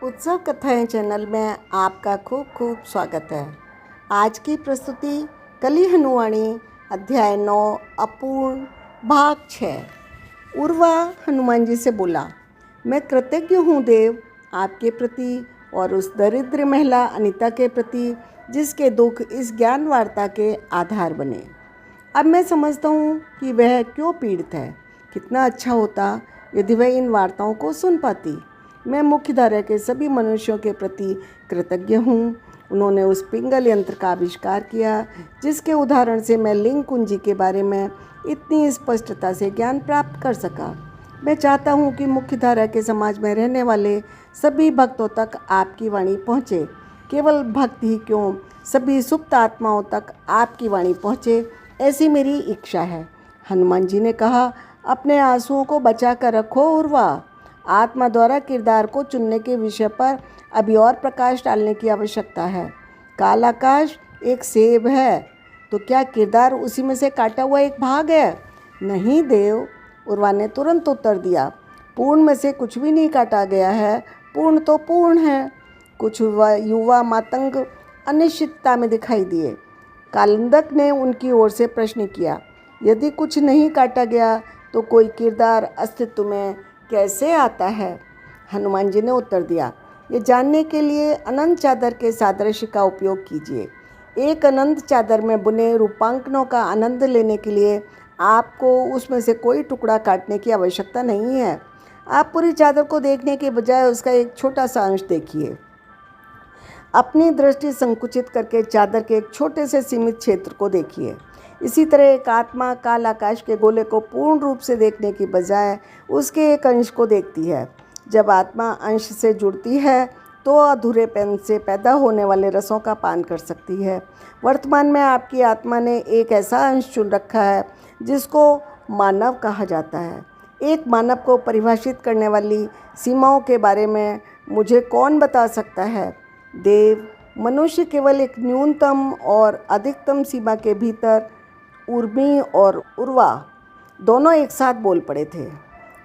उत्सव कथाएं चैनल में आपका खूब खूब स्वागत है। आज की प्रस्तुति कली हनुवाणी अध्याय 9 अपूर्ण भाग 6। उर्वा हनुमान जी से बोला, मैं कृतज्ञ हूँ देव आपके प्रति और उस दरिद्र महिला अनीता के प्रति जिसके दुख इस ज्ञान वार्ता के आधार बने। अब मैं समझता हूँ कि वह क्यों पीड़ित है। कितना अच्छा होता यदि वह इन वार्ताओं को सुन पाती। मैं मुख्यधारा के सभी मनुष्यों के प्रति कृतज्ञ हूँ। उन्होंने उस पिंगल यंत्र का आविष्कार किया जिसके उदाहरण से मैं लिंग कुंजी के बारे में इतनी स्पष्टता से ज्ञान प्राप्त कर सका। मैं चाहता हूँ कि मुख्यधारा के समाज में रहने वाले सभी भक्तों तक आपकी वाणी पहुँचे। केवल भक्त ही क्यों, सभी सुप्त आत्माओं तक आपकी वाणी पहुँचे, ऐसी मेरी इच्छा है। हनुमान जी ने कहा, अपने आंसुओं को बचा कर रखो उर्वा। आत्मा द्वारा किरदार को चुनने के विषय पर अभी और प्रकाश डालने की आवश्यकता है। काल आकाश एक सेब है तो क्या किरदार उसी में से काटा हुआ एक भाग है? नहीं देव, उर्वा ने तुरंत उत्तर दिया। पूर्ण में से कुछ भी नहीं काटा गया है, पूर्ण तो पूर्ण है। कुछ युवा मातंग अनिश्चितता में दिखाई दिए। कालिंदक ने उनकी ओर से प्रश्न किया, यदि कुछ नहीं काटा गया तो कोई किरदार अस्तित्व में कैसे आता है? हनुमान जी ने उत्तर दिया, ये जानने के लिए अनंत चादर के सादृश्य का उपयोग कीजिए। एक अनंत चादर में बुने रूपांकनों का आनंद लेने के लिए आपको उसमें से कोई टुकड़ा काटने की आवश्यकता नहीं है। आप पूरी चादर को देखने के बजाय उसका एक छोटा सा अंश देखिए। अपनी दृष्टि संकुचित करके चादर के एक छोटे से सीमित क्षेत्र को देखिए। इसी तरह एक आत्मा काल आकाश के गोले को पूर्ण रूप से देखने की बजाय उसके एक अंश को देखती है। जब आत्मा अंश से जुड़ती है तो अधूरेपन से पैदा होने वाले रसों का पान कर सकती है। वर्तमान में आपकी आत्मा ने एक ऐसा अंश चुन रखा है जिसको मानव कहा जाता है। एक मानव को परिभाषित करने वाली सीमाओं के बारे में मुझे कौन बता सकता है? देव, मनुष्य केवल एक न्यूनतम और अधिकतम सीमा के भीतर उर्मी और उर्वा दोनों एक साथ बोल पड़े थे।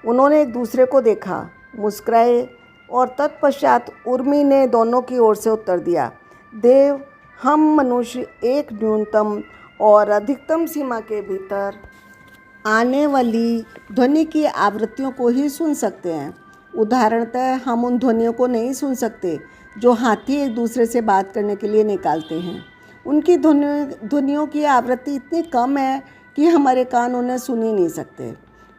उन्होंने एक दूसरे को देखा, मुस्कुराए और तत्पश्चात उर्मी ने दोनों की ओर से उत्तर दिया, देव, हम मनुष्य एक न्यूनतम और अधिकतम सीमा के भीतर आने वाली ध्वनि की आवृत्तियों को ही सुन सकते हैं। उदाहरणतः हम उन ध्वनियों को नहीं सुन सकते जो हाथी एक दूसरे से बात करने के लिए निकालते हैं। उनकी ध्वनियों की आवृत्ति इतनी कम है कि हमारे कान उन्हें सुन ही नहीं सकते।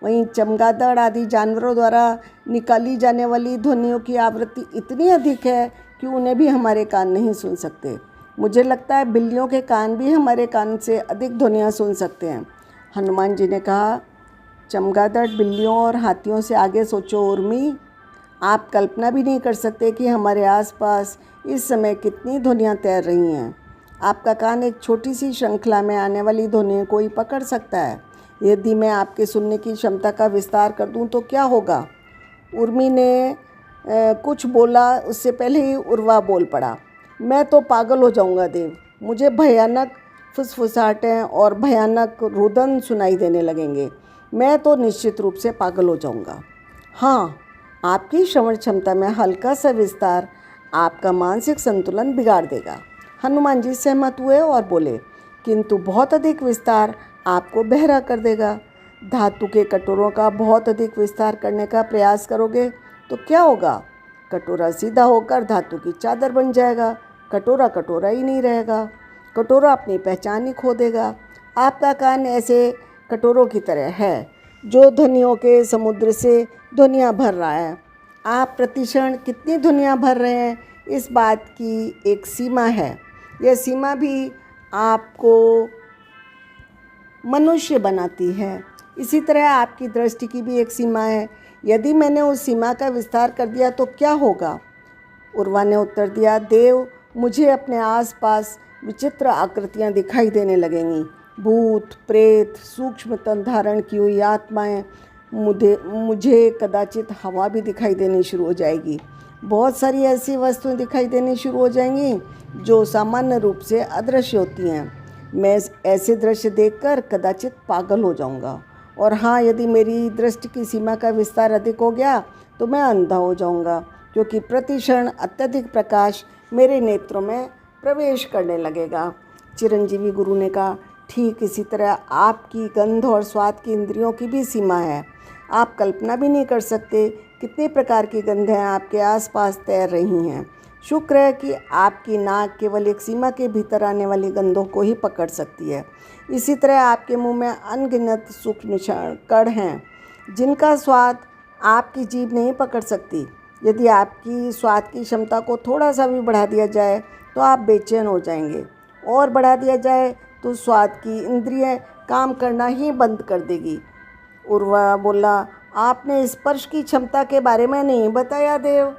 वहीं चमगादड़ आदि जानवरों द्वारा निकाली जाने वाली ध्वनियों की आवृत्ति इतनी अधिक है कि उन्हें भी हमारे कान नहीं सुन सकते। मुझे लगता है बिल्लियों के कान भी हमारे कान से अधिक ध्वनियाँ सुन सकते हैं। हनुमान जी ने कहा, चमगादड़, बिल्लियों और हाथियों से आगे सोचो उर्मी। आप कल्पना भी नहीं कर सकते कि हमारे आसपास इस समय कितनी ध्वनियाँ तैर रही हैं। आपका कान एक छोटी सी श्रृंखला में आने वाली ध्वनियों को ही पकड़ सकता है। यदि मैं आपके सुनने की क्षमता का विस्तार कर दूं तो क्या होगा? उर्मी ने कुछ बोला उससे पहले ही उर्वा बोल पड़ा, मैं तो पागल हो जाऊंगा देव। मुझे भयानक फुसफुसाहटें और भयानक रुदन सुनाई देने लगेंगे। मैं तो निश्चित रूप से पागल हो जाऊंगा। हाँ, आपकी श्रवण क्षमता में हल्का सा विस्तार आपका मानसिक संतुलन बिगाड़ देगा। हनुमान जी सहमत हुए और बोले, किंतु बहुत अधिक विस्तार आपको बहरा कर देगा। धातु के कटोरों का बहुत अधिक विस्तार करने का प्रयास करोगे तो क्या होगा? कटोरा सीधा होकर धातु की चादर बन जाएगा। कटोरा कटोरा ही नहीं रहेगा। कटोरा अपनी पहचान ही खो देगा। आपका कान ऐसे कटोरों की तरह है जो ध्वनियों के समुद्र से ध्वनियाँ भर रहा है। आप प्रतिक्षण कितनी ध्वनियाँ भर रहे हैं, इस बात की एक सीमा है। यह सीमा भी आपको मनुष्य बनाती है। इसी तरह आपकी दृष्टि की भी एक सीमा है। यदि मैंने उस सीमा का विस्तार कर दिया तो क्या होगा? उर्वा ने उत्तर दिया, देव, मुझे अपने आसपास विचित्र आकृतियाँ दिखाई देने लगेंगी। भूत, प्रेत, सूक्ष्म तन धारण की हुई आत्माएं, मुझे कदाचित हवा भी दिखाई देनी शुरू हो जाएगी। बहुत सारी ऐसी वस्तुएं दिखाई देनी शुरू हो जाएंगी जो सामान्य रूप से अदृश्य होती हैं। मैं ऐसे दृश्य देखकर कदाचित पागल हो जाऊंगा। और हाँ, यदि मेरी दृष्टि की सीमा का विस्तार अधिक हो गया तो मैं अंधा हो जाऊंगा, क्योंकि प्रतिक्षण अत्यधिक प्रकाश मेरे नेत्रों में प्रवेश करने लगेगा। चिरंजीवी गुरु ने कहा, ठीक इसी तरह आपकी गंध और स्वाद की इंद्रियों की भी सीमा है। आप कल्पना भी नहीं कर सकते कितने प्रकार की गंधें आपके आसपास तैर रही हैं। शुक्र है कि आपकी नाक केवल एक सीमा के भीतर आने वाली गंधों को ही पकड़ सकती है। इसी तरह आपके मुंह में अनगिनत सूक्ष्म कण हैं जिनका स्वाद आपकी जीभ नहीं पकड़ सकती। यदि आपकी स्वाद की क्षमता को थोड़ा सा भी बढ़ा दिया जाए तो आप बेचैन हो जाएंगे, और बढ़ा दिया जाए तो स्वाद की इंद्रिय काम करना ही बंद कर देगी। उर्वा बोला, आपने स्पर्श की क्षमता के बारे में नहीं बताया देव।